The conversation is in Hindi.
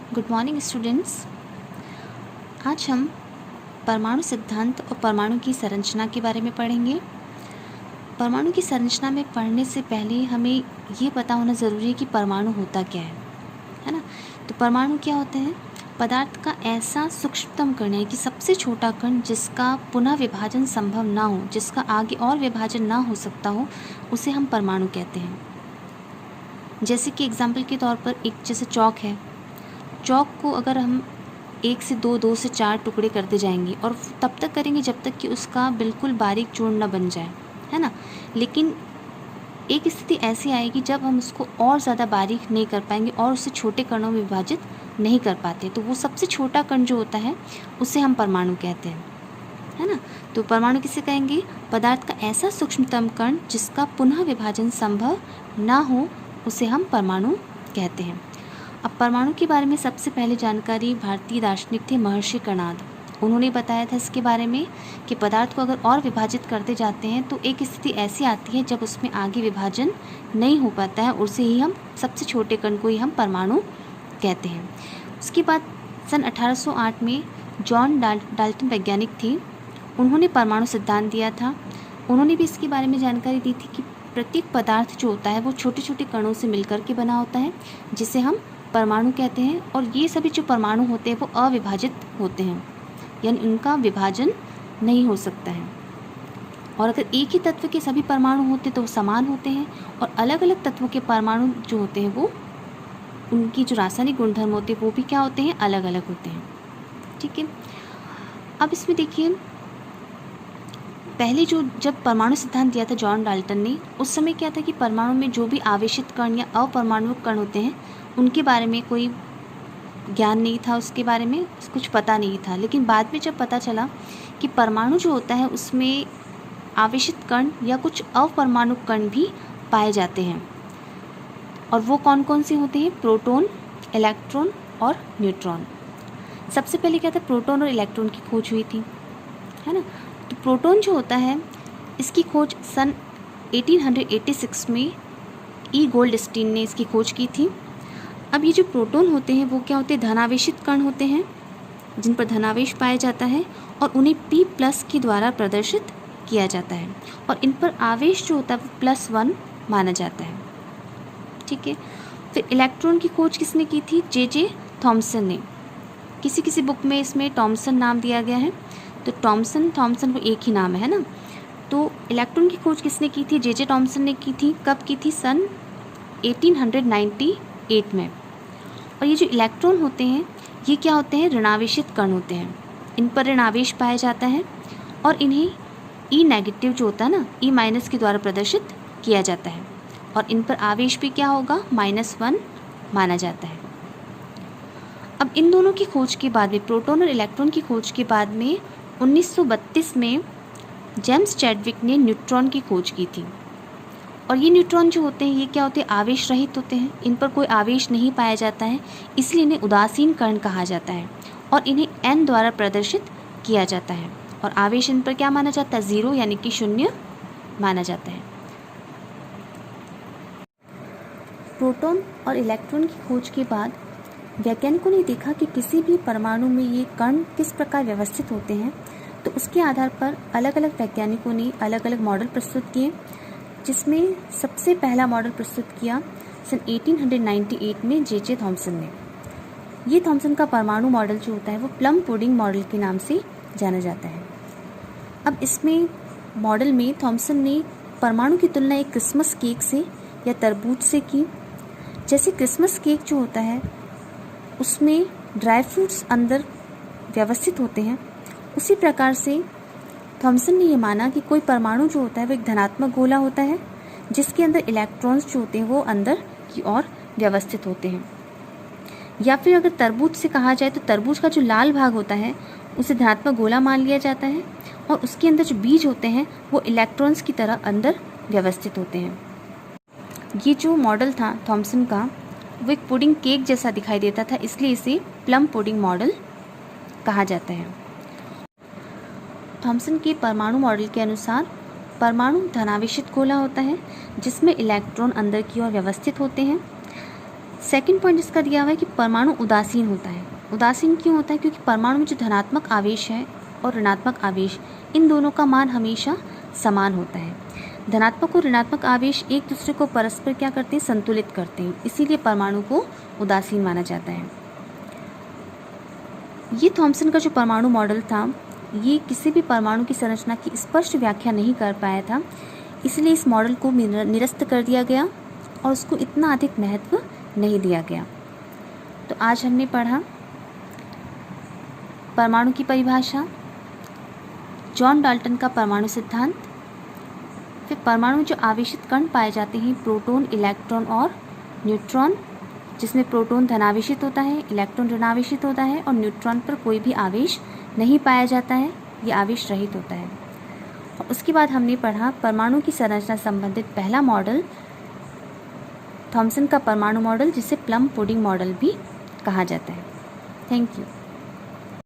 Good morning students. आज हम परमाणु सिद्धांत और परमाणु की संरचना के बारे में पढ़ेंगे। परमाणु की संरचना में पढ़ने से पहले हमें ये पता होना ज़रूरी है कि परमाणु होता क्या है ना। तो परमाणु क्या होते हैं? पदार्थ का ऐसा सूक्ष्मतम कण है कि सबसे छोटा कण जिसका पुनः विभाजन संभव ना हो, जिसका आगे और विभाजन ना हो सकता हो, उसे हम परमाणु कहते हैं। जैसे कि एग्जाम्पल के तौर पर एक जैसे चौक है, चौक को अगर हम 1 से 2, 2 से 4 टुकड़े करते जाएंगे और तब तक करेंगे जब तक कि उसका बिल्कुल बारीक चूर्ण न बन जाए, है ना। लेकिन एक स्थिति ऐसी आएगी जब हम उसको और ज़्यादा बारीक नहीं कर पाएंगे और उसे छोटे कणों में विभाजित नहीं कर पाते, तो वो सबसे छोटा कण जो होता है उसे हम परमाणु कहते हैं, है ना। तो परमाणु किसे कहेंगे? पदार्थ का ऐसा सूक्ष्मतम कण जिसका पुनः विभाजन संभव ना हो, उसे हम परमाणु कहते हैं। अब परमाणु के बारे में सबसे पहले जानकारी भारतीय दार्शनिक थे महर्षि कणाद। उन्होंने बताया था इसके बारे में कि पदार्थ को अगर और विभाजित करते जाते हैं तो एक स्थिति ऐसी आती है जब उसमें आगे विभाजन नहीं हो पाता है, उसे ही हम सबसे छोटे कण को ही हम परमाणु कहते हैं। उसके बाद सन 1808 में जॉन डाल्टन वैज्ञानिक थे, उन्होंने परमाणु सिद्धांत दिया था। उन्होंने भी इसके बारे में जानकारी दी थी कि प्रत्येक पदार्थ जो होता है वो छोटे छोटे कणों से मिलकर के बना होता है, जिसे हम परमाणु कहते हैं। और ये सभी जो परमाणु होते हैं वो अविभाजित होते हैं, यानी इनका विभाजन नहीं हो सकता है। और अगर एक ही तत्व के सभी परमाणु होते तो वो समान होते हैं, और अलग अलग तत्वों के परमाणु जो होते हैं वो उनकी जो रासायनिक गुणधर्म होते हैं वो भी क्या होते हैं? अलग अलग होते हैं। ठीक है। अब इसमें देखिए, पहले जब परमाणु सिद्धांत दिया था जॉन डाल्टन ने, उस समय क्या था कि परमाणु में जो भी आवेशित कण या अपरमाणुक कण होते हैं उनके बारे में कोई ज्ञान नहीं था, उसके बारे में कुछ पता नहीं था। लेकिन बाद में जब पता चला कि परमाणु जो होता है उसमें आवेशित कण या कुछ अपरमाणुक कण भी पाए जाते हैं, और वो कौन कौन से होते हैं? प्रोटॉन, इलेक्ट्रॉन और न्यूट्रॉन। सबसे पहले क्या था? प्रोटॉन और इलेक्ट्रॉन की खोज हुई थी, है ना। तो प्रोटॉन जो होता है इसकी खोज सन 1886 में ई गोल्डस्टीन ने इसकी खोज की थी। अब ये जो प्रोटॉन होते हैं वो क्या होते हैं? धनावेशित कण होते हैं जिन पर धनावेश पाया जाता है, और उन्हें P+ के द्वारा प्रदर्शित किया जाता है, और इन पर आवेश जो होता है वो +1 माना जाता है। ठीक है। फिर इलेक्ट्रॉन की खोज किसने की थी? जे थॉमसन ने। किसी किसी बुक में इसमें टॉमसन नाम दिया गया है, तो थॉमसन वो एक ही नाम है ना। तो इलेक्ट्रॉन की खोज किसने की थी? जे थॉमसन ने की थी। कब की थी? सन 1898 में। और ये जो इलेक्ट्रॉन होते हैं ये क्या होते हैं? ऋणावेशित कण होते हैं। इन पर ऋणावेश पाया जाता है, और इन्हें E- जो होता है ना, E- के द्वारा प्रदर्शित किया जाता है, और इन पर आवेश भी क्या होगा? -1 माना जाता है। अब इन दोनों की खोज के बाद में, प्रोटॉन और इलेक्ट्रॉन की खोज के बाद में 1932 में जेम्स चैडविक ने न्यूट्रॉन की खोज की थी। और ये न्यूट्रॉन जो होते हैं ये क्या होते हैं? आवेश रहित होते हैं, इन पर कोई आवेश नहीं पाया जाता है, इसलिए इन्हें उदासीन कण कहा जाता है, और इन्हें n द्वारा प्रदर्शित किया जाता है, और आवेश इन पर क्या माना जाता है? 0 यानी कि 0 माना जाता है। प्रोटॉन और इलेक्ट्रॉन की खोज के बाद वैज्ञानिकों ने देखा कि किसी भी परमाणु में ये कण किस प्रकार व्यवस्थित होते हैं, तो उसके आधार पर अलग अलग वैज्ञानिकों ने अलग अलग मॉडल प्रस्तुत किए, जिसमें सबसे पहला मॉडल प्रस्तुत किया सन 1898 में जे थॉमसन ने। ये थॉमसन का परमाणु मॉडल जो होता है वो प्लम पुडिंग मॉडल के नाम से जाना जाता है। अब इसमें मॉडल में थॉमसन ने परमाणु की तुलना एक क्रिसमस केक से या तरबूज से की। जैसे क्रिसमस केक जो होता है उसमें ड्राई फ्रूट्स अंदर व्यवस्थित होते हैं, उसी प्रकार से थॉमसन ने यह माना कि कोई परमाणु जो होता है वो एक धनात्मक गोला होता है जिसके अंदर इलेक्ट्रॉन्स जो होते हैं वो अंदर की ओर व्यवस्थित होते हैं। या फिर अगर तरबूज से कहा जाए तो तरबूज का जो लाल भाग होता है उसे धनात्मक गोला मान लिया जाता है, और उसके अंदर जो बीज होते हैं वो इलेक्ट्रॉन्स की तरह अंदर व्यवस्थित होते हैं। ये जो मॉडल था थॉमसन का वो एक पुडिंग केक जैसा दिखाई देता था, इसलिए इसे प्लम पुडिंग मॉडल कहा जाता है। थॉमसन के परमाणु मॉडल के अनुसार परमाणु धनावेशित गोला होता है जिसमें इलेक्ट्रॉन अंदर की ओर व्यवस्थित होते हैं। सेकंड पॉइंट इसका दिया हुआ है कि परमाणु उदासीन होता है। उदासीन क्यों होता है? क्योंकि परमाणु में जो धनात्मक आवेश है और ऋणात्मक आवेश, इन दोनों का मान हमेशा समान होता है। धनात्मक और ऋणात्मक आवेश एक दूसरे को परस्पर क्या करते हैं? संतुलित करते हैं, इसीलिए परमाणु को उदासीन माना जाता है। ये थॉमसन का जो परमाणु मॉडल था, ये किसी भी परमाणु की संरचना की स्पष्ट व्याख्या नहीं कर पाया था, इसलिए इस मॉडल को निरस्त कर दिया गया और उसको इतना अधिक महत्व नहीं दिया गया। तो आज हमने पढ़ा परमाणु की परिभाषा, जॉन डाल्टन का परमाणु सिद्धांत, फिर परमाणु में जो आवेशित कण पाए जाते हैं, प्रोटॉन, इलेक्ट्रॉन और न्यूट्रॉन, जिसमें प्रोटॉन धनावेशित होता है, इलेक्ट्रॉन ऋणावेशित होता है और न्यूट्रॉन पर कोई भी आवेश नहीं पाया जाता है, ये आवेश रहित होता है। और उसके बाद हमने पढ़ा परमाणु की संरचना संबंधित पहला मॉडल, थॉमसन का परमाणु मॉडल, जिसे प्लम पुडिंग मॉडल भी कहा जाता है। Thank you.